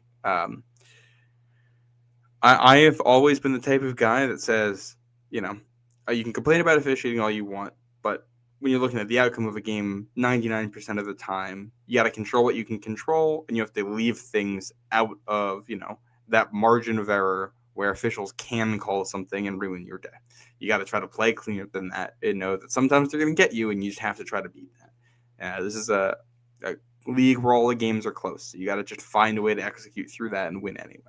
I have always been the type of guy that says, you can complain about officiating all you want, but when you're looking at the outcome of a game 99% of the time, you got to control what you can control, and you have to leave things out of, that margin of error where officials can call something and ruin your day. You got to try to play cleaner than that and know that sometimes they're going to get you, and you just have to try to beat that. This is a league where all the games are close, so you got to just find a way to execute through that and win anyway.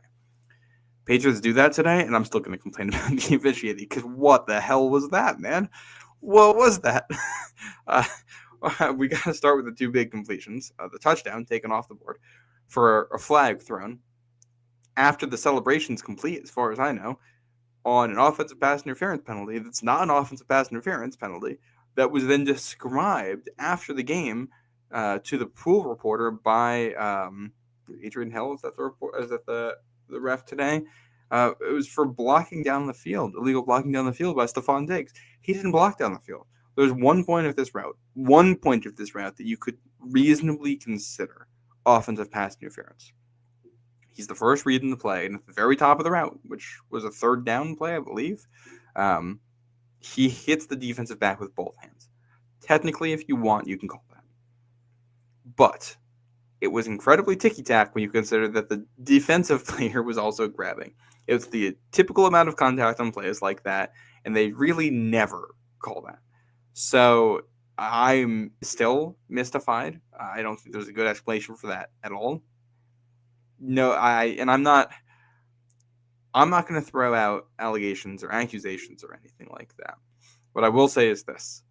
Patriots do that today, and I'm still going to complain about the officiating, because what the hell was that, man? What was that? We got to start with the 2 big completions. The touchdown taken off the board for a flag thrown after the celebration's complete, as far as I know, on an offensive pass interference penalty that's not an offensive pass interference penalty, that was then described after the game to the pool reporter by Adrian Hill. Is that the report? Is that the ref today? It was for blocking down the field, illegal blocking down the field by Stephon Diggs. He didn't block down the field. There's one point of this route that you could reasonably consider offensive pass interference. He's the first read in the play, and at the very top of the route, which was a third down play, I believe, he hits the defensive back with both hands. Technically, if you want, you can call that. But it was incredibly ticky-tack when you consider that the defensive player was also grabbing. It was the typical amount of contact on plays like that, and they really never call that. So I'm still mystified. I don't think there's a good explanation for that at all. No, I'm not going to throw out allegations or accusations or anything like that. What I will say is this.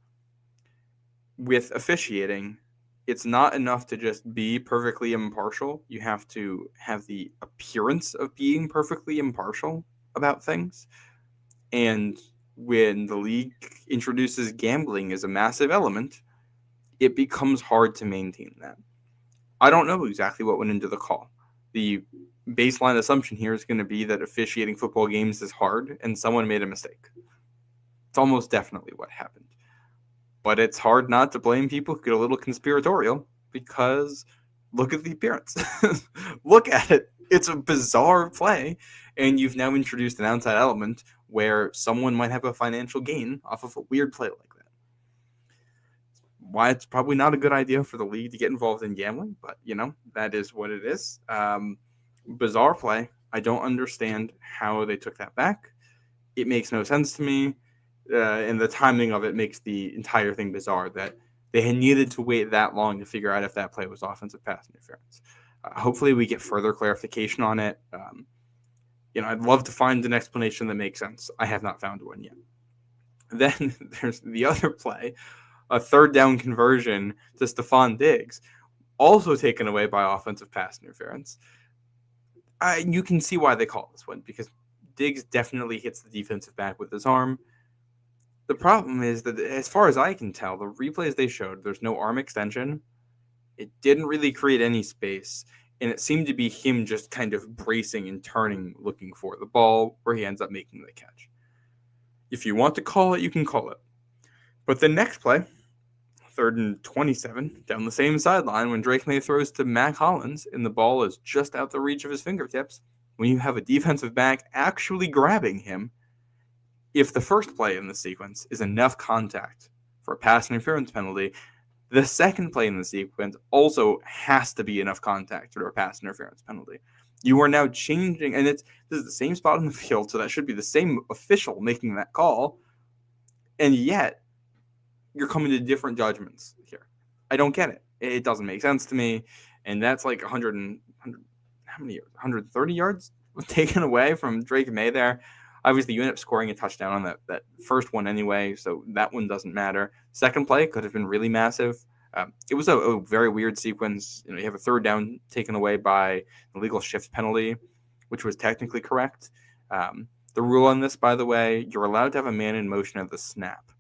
With officiating, it's not enough to just be perfectly impartial. You have to have the appearance of being perfectly impartial about things. And when the league introduces gambling as a massive element, it becomes hard to maintain that. I don't know exactly what went into the call. The baseline assumption here is going to be that officiating football games is hard and someone made a mistake. It's almost definitely what happened. But it's hard not to blame people who get a little conspiratorial because look at the appearance. Look at it. It's a bizarre play, and you've now introduced an outside element where someone might have a financial gain off of a weird play like that. Why it's probably not a good idea for the league to get involved in gambling, but, that is what it is. Bizarre play. I don't understand how they took that back. It makes no sense to me. And the timing of it makes the entire thing bizarre that they had needed to wait that long to figure out if that play was offensive pass interference. Hopefully we get further clarification on it. I'd love to find an explanation that makes sense. I have not found one yet. Then there's the other play, a third down conversion to Stephon Diggs, also taken away by offensive pass interference. You can see why they call this one, because Diggs definitely hits the defensive back with his arm. The problem is that, as far as I can tell, the replays they showed, there's no arm extension. It didn't really create any space, and it seemed to be him just kind of bracing and turning, looking for the ball, where he ends up making the catch. If you want to call it, you can call it. But the next play, 3rd and 27, down the same sideline, when Drake May throws to Mac Hollins, and the ball is just out the reach of his fingertips, when you have a defensive back actually grabbing him, if the first play in the sequence is enough contact for a pass interference penalty, the second play in the sequence also has to be enough contact for a pass interference penalty. You are now changing, and this is the same spot in the field, so that should be the same official making that call, and yet you're coming to different judgments here. I don't get it. It doesn't make sense to me, and that's like 130 yards taken away from Drake May there. Obviously, you end up scoring a touchdown on that first one anyway, so that one doesn't matter. Second play could have been really massive. It was a very weird sequence. You have a third down taken away by an illegal shift penalty, which was technically correct. The rule on this, by the way, you're allowed to have a man in motion at the snap.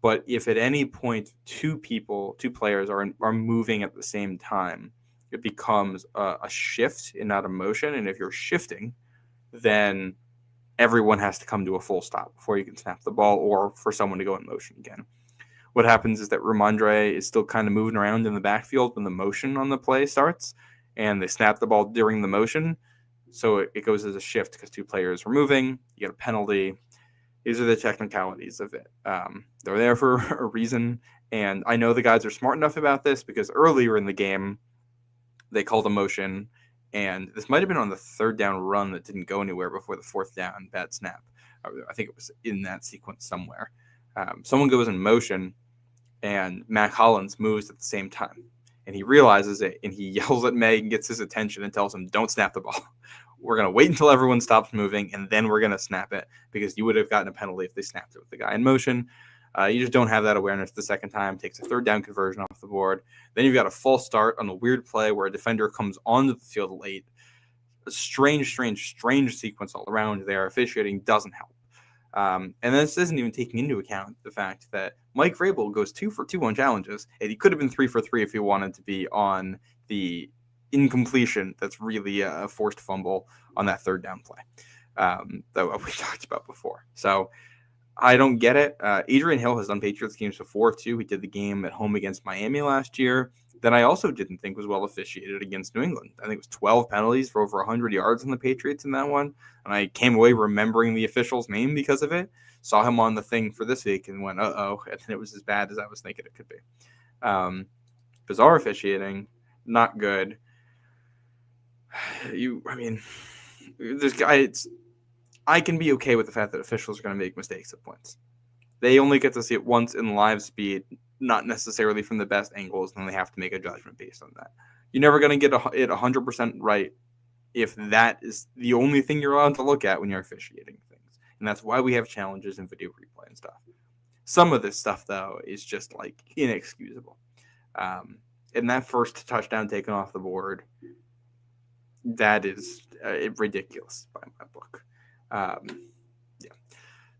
But if at any point two players are moving at the same time, it becomes a shift and not a motion. And if you're shifting, then everyone has to come to a full stop before you can snap the ball or for someone to go in motion again. What happens is that Ramondre is still kind of moving around in the backfield when the motion on the play starts, and they snap the ball during the motion. So it goes as a shift because two players are moving. You get a penalty. These are the technicalities of it. They're there for a reason, and I know the guys are smart enough about this because earlier in the game, they called a motion, and this might have been on the third down run that didn't go anywhere before the fourth down bad snap. I think it was in that sequence somewhere. Someone goes in motion, and Mac Hollins moves at the same time. And he realizes it, and he yells at May and gets his attention and tells him, don't snap the ball. We're going to wait until everyone stops moving, and then we're going to snap it, because you would have gotten a penalty if they snapped it with the guy in motion. You just don't have that awareness the second time. Takes a third down conversion off the board. Then you've got a false start on a weird play where a defender comes onto the field late. A strange sequence all around there. Officiating doesn't help. And this isn't even taking into account the fact that Mike Vrabel goes 2 for 2 on challenges, and he could have been 3 for 3 if he wanted to be on the incompletion that's really a forced fumble on that third down play that we talked about before. So I don't get it. Adrian Hill has done Patriots games before, too. He did the game at home against Miami last year that I also didn't think was well officiated against New England. I think it was 12 penalties for over 100 yards on the Patriots in that one. And I came away remembering the official's name because of it. Saw him on the thing for this week and went, uh-oh. And it was as bad as I was thinking it could be. Bizarre officiating. Not good. This guy, I can be okay with the fact that officials are going to make mistakes at points. They only get to see it once in live speed, not necessarily from the best angles, and they have to make a judgment based on that. You're never going to get it 100% right if that is the only thing you're allowed to look at when you're officiating things. And that's why we have challenges in video replay and stuff. Some of this stuff, though, is just like inexcusable. And that first touchdown taken off the board, that is ridiculous by my book.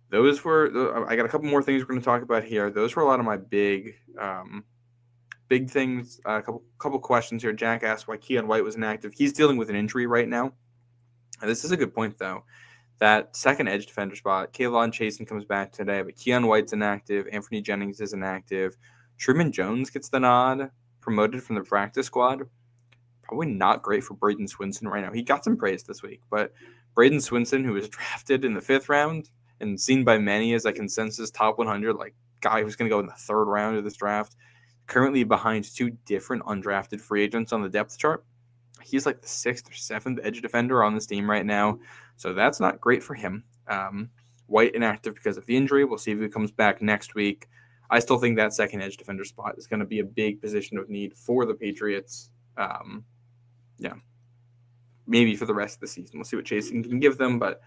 Those were. I got a couple more things we're going to talk about here. Those were a lot of my big things. A couple questions here. Jack asked why Keion White was inactive. He's dealing with an injury right now. And this is a good point, though. That second edge defender spot, Kayvon Chasen comes back today, but Keion White's inactive. Anthony Jennings is inactive. Truman Jones gets the nod, promoted from the practice squad. Probably not great for Braden Swinson right now. He got some praise this week, but Braden Swinson, who was drafted in the 5th round and seen by many as a consensus top 100, like guy who's going to go in the 3rd round of this draft, currently behind 2 different undrafted free agents on the depth chart. He's like the 6th or 7th edge defender on this team right now, so that's not great for him. White inactive because of the injury. We'll see if he comes back next week. I still think that second edge defender spot is going to be a big position of need for the Patriots. Maybe for the rest of the season. We'll see what Chasen can give them, but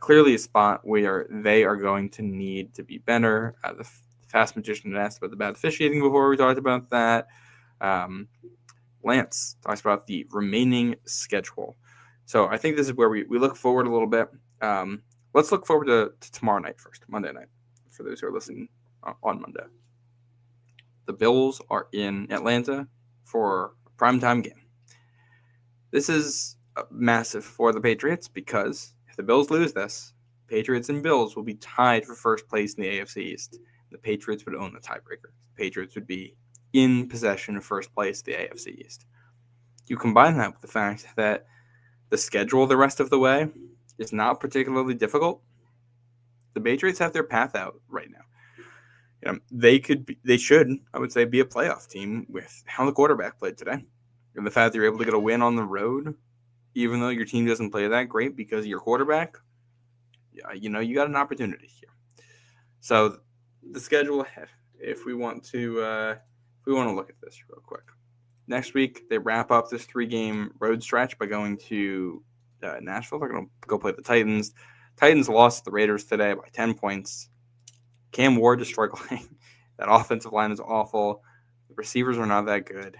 clearly a spot where they are going to need to be better. The Fast Magician had asked about the bad officiating before. We talked about that. Lance talks about the remaining schedule. So I think this is where we look forward a little bit. Let's look forward to tomorrow night first, Monday night, for those who are listening on Monday. The Bills are in Atlanta for a primetime game. This is massive for the Patriots because if the Bills lose this, Patriots and Bills will be tied for first place in the AFC East. The Patriots would own the tiebreaker. The Patriots would be in possession of first place in the AFC East. You combine that with the fact that the schedule the rest of the way is not particularly difficult. The Patriots have their path out right now. They should, I would say, be a playoff team with how the quarterback played today. And the fact that you're able to get a win on the road, even though your team doesn't play that great because of your quarterback, you got an opportunity here. So the schedule ahead, if we want to look at this real quick. Next week, they wrap up this 3-game road stretch by going to Nashville. They're going to go play the Titans. Titans lost to the Raiders today by 10 points. Cam Ward is struggling. That offensive line is awful. The receivers are not that good.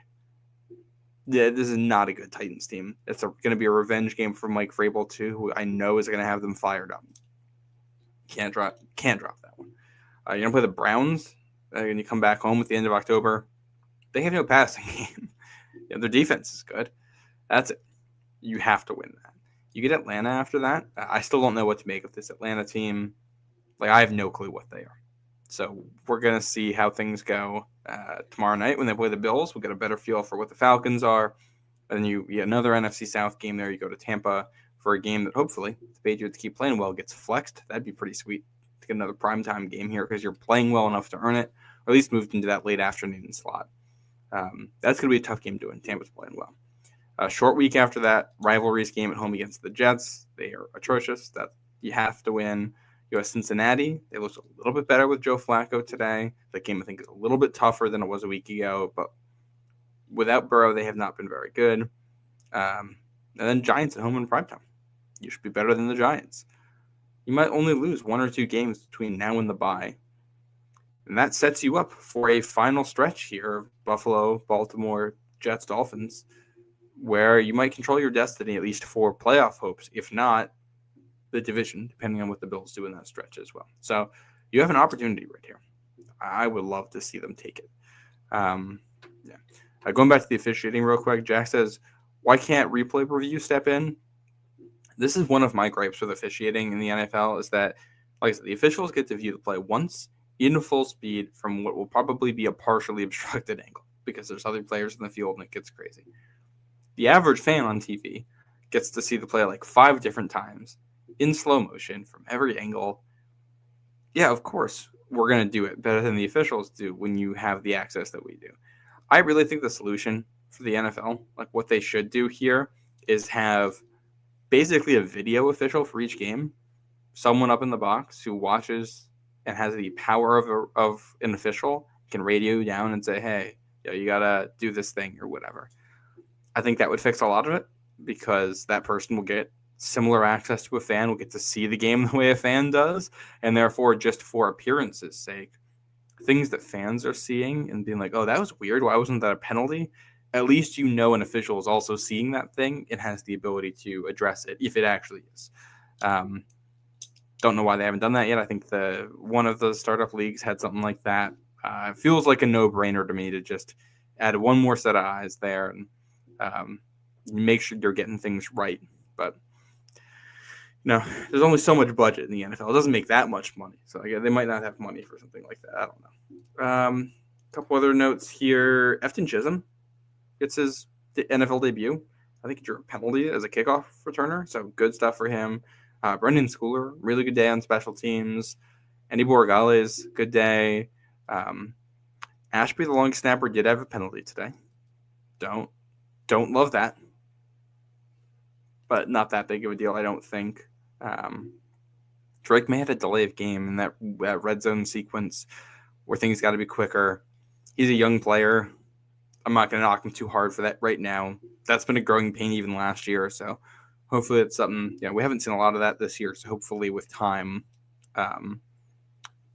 Yeah, this is not a good Titans team. It's going to be a revenge game for Mike Vrabel, too, who I know is going to have them fired up. Can't drop that one. You're going to play the Browns, and you come back home at the end of October. They have no passing game. Their defense is good. That's it. You have to win that. You get Atlanta after that. I still don't know what to make of this Atlanta team. I have no clue what they are. So we're going to see how things go tomorrow night when they play the Bills. We'll get a better feel for what the Falcons are. And then you get another NFC South game there. You go to Tampa for a game that hopefully the Patriots keep playing well gets flexed. That'd be pretty sweet to get another primetime game here because you're playing well enough to earn it, or at least moved into that late afternoon slot. That's going to be a tough game to win. Tampa's playing well. A short week after that, rivalries game at home against the Jets. They are atrocious. That you have to win. You have Cincinnati. They looked a little bit better with Joe Flacco today. That game, I think, is a little bit tougher than it was a week ago. But without Burrow, they have not been very good. And then Giants at home in primetime. You should be better than the Giants. You might only lose 1 or 2 games between now and the bye. And that sets you up for a final stretch here of Buffalo, Baltimore, Jets, Dolphins, where you might control your destiny, at least for playoff hopes. If not, the division, depending on what the Bills do in that stretch as well. So you have an opportunity right here. I would love to see them take it. Going back to the officiating real quick, Jack says, why can't replay review step in? This is one of my gripes with officiating in the NFL is that, like I said, the officials get to view the play once in full speed from what will probably be a partially obstructed angle because there's other players in the field and it gets crazy. The average fan on TV gets to see the play like 5 different times in slow motion from every angle. Yeah, of course, we're going to do it better than the officials do when you have the access that we do. I really think the solution for the NFL, like what they should do here, is have basically a video official for each game, someone up in the box who watches and has the power of an official, can radio you down and say, hey, you got to do this thing or whatever. I think that would fix a lot of it because that person will get similar access to a fan, will get to see the game the way a fan does, and therefore just for appearance's sake, things that fans are seeing and being like, oh, that was weird. Why wasn't that a penalty? At least you know an official is also seeing that thing and has the ability to address it if it actually is. Don't know why they haven't done that yet. I think one of the startup leagues had something like that. It feels like a no-brainer to me to just add one more set of eyes there and make sure you're getting things right. But there's only so much budget in the NFL. It doesn't make that much money. So they might not have money for something like that. I don't know. A couple other notes here. Efton Chisholm gets his NFL debut. I think he drew a penalty as a kickoff returner. So good stuff for him. Brendan Schooler, really good day on special teams. Andy Borregales, good day. Ashby, the long snapper, did have a penalty today. Don't love that. But not that big of a deal, I don't think. Drake may have a delay of game in that red zone sequence where things got to be quicker. He's a young player. I'm not going to knock him too hard for that right now. That's been a growing pain even last year. So hopefully it's something, we haven't seen a lot of that this year. So hopefully with time, hopefully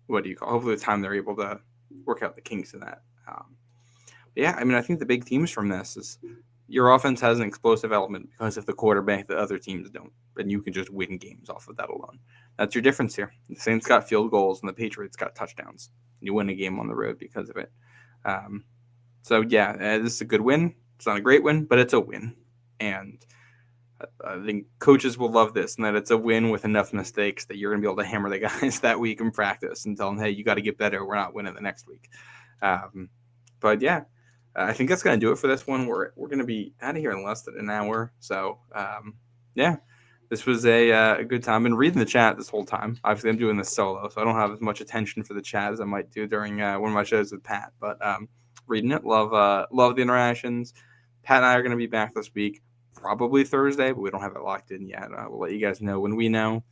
with time they're able to work out the kinks in that. I think the big themes from this is your offense has an explosive element because of the quarterback that other teams don't. And you can just win games off of that alone. That's your difference here. The Saints got field goals and the Patriots got touchdowns. You win a game on the road because of it. This is a good win. It's not a great win, but it's a win. And I think coaches will love this and that it's a win with enough mistakes that you're going to be able to hammer the guys that week in practice and tell them, hey, you got to get better. We're not winning the next week. I think that's going to do it for this one. We're going to be out of here in less than an hour. So, this was a good time. I've been reading the chat this whole time. Obviously, I'm doing this solo, so I don't have as much attention for the chat as I might do during one of my shows with Pat. But reading it, love the interactions. Pat and I are going to be back this week, probably Thursday, but we don't have it locked in yet. We'll let you guys know when we know.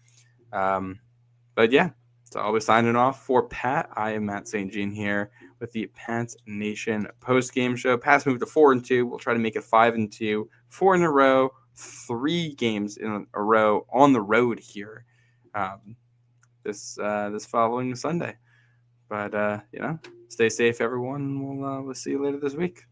So I'll be signing off for Pat. I am Matt St. Jean here with the Pat's Nation Postgame Show. Pat's moved to 4-2. We'll try to make it 5-2, 4 in a row, 3 games in a row on the road here this following Sunday. But stay safe, everyone. We'll see you later this week.